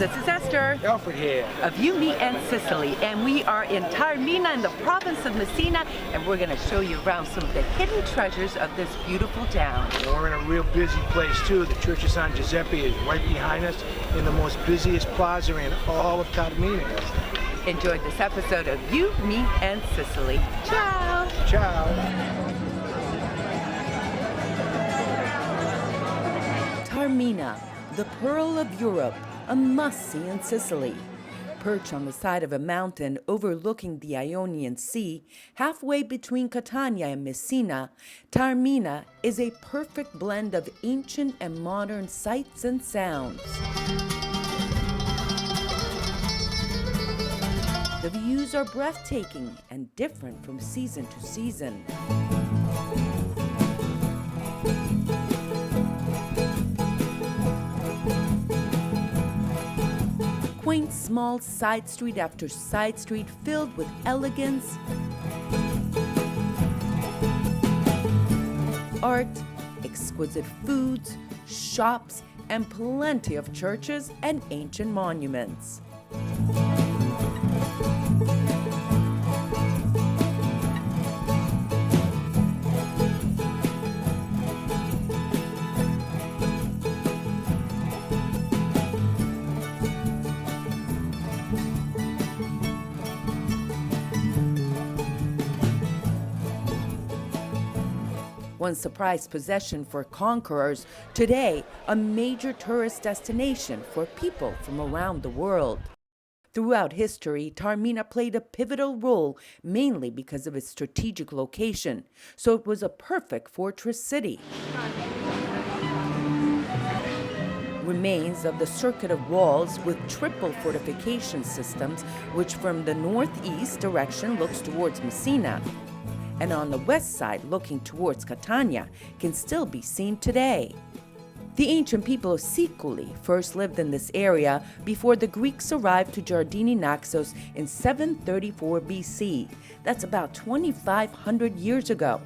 This is Eszter Alfred here of Me and Sicily, and we are in Taormina in the province of Messina, and we're going to show you around some of the hidden treasures of this beautiful town. We're in a real busy place too. The Church of San Giuseppe is right behind us in the most busiest plaza in all of Taormina. Enjoy this episode of Me and Sicily. Ciao! Ciao! Taormina, the pearl of Europe, a must-see in Sicily. Perched on the side of a mountain overlooking the Ionian Sea, halfway between Catania and Messina, Taormina is a perfect blend of ancient and modern sights and sounds. The views are breathtaking and different from season to season. Quaint small side street after side street filled with elegance, art, exquisite foods, shops, and plenty of churches and ancient monuments. Once a prized possession for conquerors, today a major tourist destination for people from around the world. Throughout history, Taormina played a pivotal role mainly because of its strategic location, so it was a perfect fortress city. Remains of the circuit of walls with triple fortification systems, which from the northeast direction looks towards Messina, and on the west side looking towards Catania, can still be seen today. The ancient people of Sicily first lived in this area before the Greeks arrived to Giardini Naxos in 734 BC. That's about 2,500 years ago.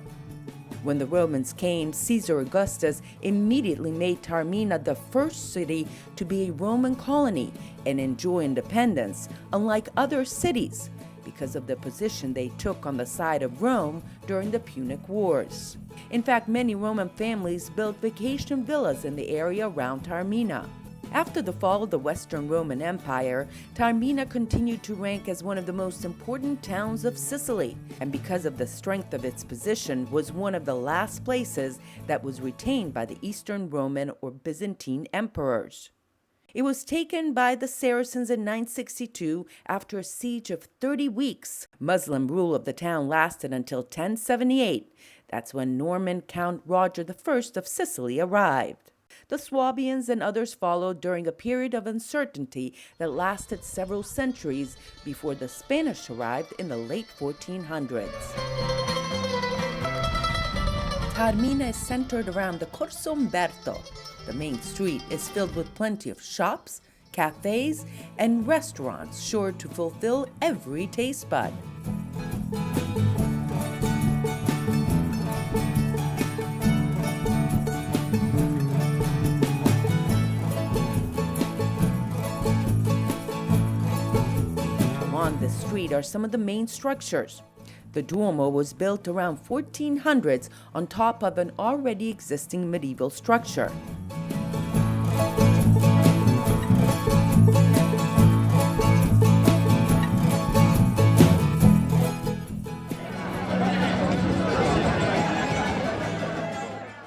When the Romans came, Caesar Augustus immediately made Taormina the first city to be a Roman colony and enjoy independence, unlike other cities, because of the position they took on the side of Rome during the Punic Wars. In fact, many Roman families built vacation villas in the area around Taormina. After the fall of the Western Roman Empire, Taormina continued to rank as one of the most important towns of Sicily, and because of the strength of its position, was one of the last places that was retained by the Eastern Roman or Byzantine emperors. It was taken by the Saracens in 962 after a siege of 30 weeks. Muslim rule of the town lasted until 1078. That's when Norman Count Roger I of Sicily arrived. The Swabians and others followed during a period of uncertainty that lasted several centuries before the Spanish arrived in the late 1400s. Taormina is centered around the Corso Umberto. The main street is filled with plenty of shops, cafes, and restaurants sure to fulfill every taste bud. On this street are some of the main structures. The Duomo was built around 1400s on top of an already existing medieval structure.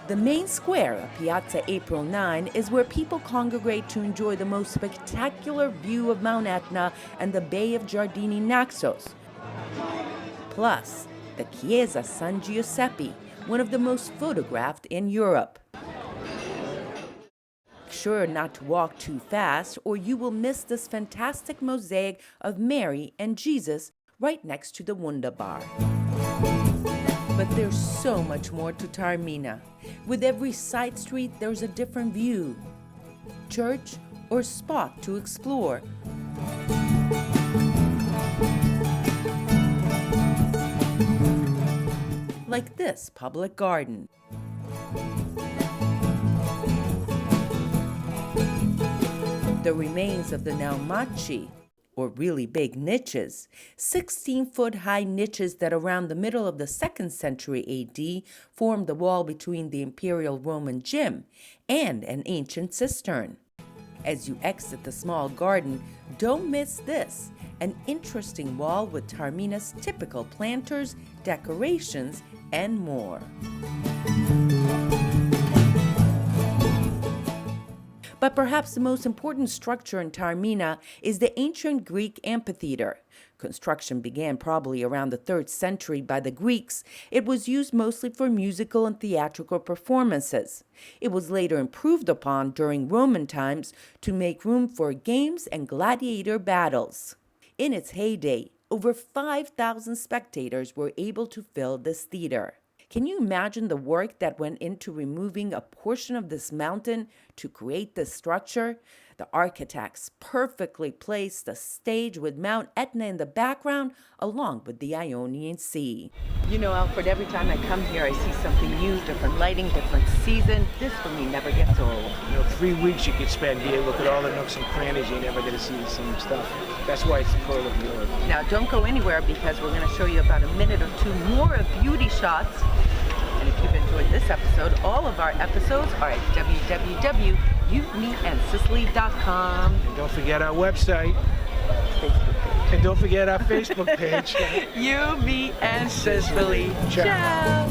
The main square of Piazza April 9 is where people congregate to enjoy the most spectacular view of Mount Etna and the Bay of Giardini Naxos. Plus, the Chiesa San Giuseppe, one of the most photographed in Europe. Sure not to walk too fast or you will miss this fantastic mosaic of Mary and Jesus right next to the Wunderbar. But there's so much more to Taormina. With every side street, there's a different view, church, or spot to explore. Like this public garden. the remains of the Naumachii, or really big niches, 16-foot-high niches that around the middle of the 2nd century AD formed the wall between the imperial Roman gym and an ancient cistern. As you exit the small garden, don't miss this, an interesting wall with Taormina's typical planters, decorations, and more. But perhaps the most important structure in Taormina is the ancient Greek amphitheater. Construction began probably around the 3rd century by the Greeks. It was used mostly for musical and theatrical performances. It was later improved upon during Roman times to make room for games and gladiator battles. In its heyday, over 5,000 spectators were able to fill this theater. Can you imagine the work that went into removing a portion of this mountain to create this structure? The architects perfectly placed the stage with Mount Etna in the background, along with the Ionian Sea. You know, Alfred, every time I come here, I see something new, different lighting, different season. This for me never gets old. 3 weeks you could spend here, look at all the nooks and crannies, you're never going to see the same stuff. That's why it's the pearl of Europe. Now, don't go anywhere because we're going to show you about a minute or two more of beauty shots. And if you've enjoyed this episode, all of our episodes are at www.youmeandsicily.com. And don't forget our website. Facebook page. And don't forget our Facebook page. You, Me, and Sicily. Ciao. Ciao.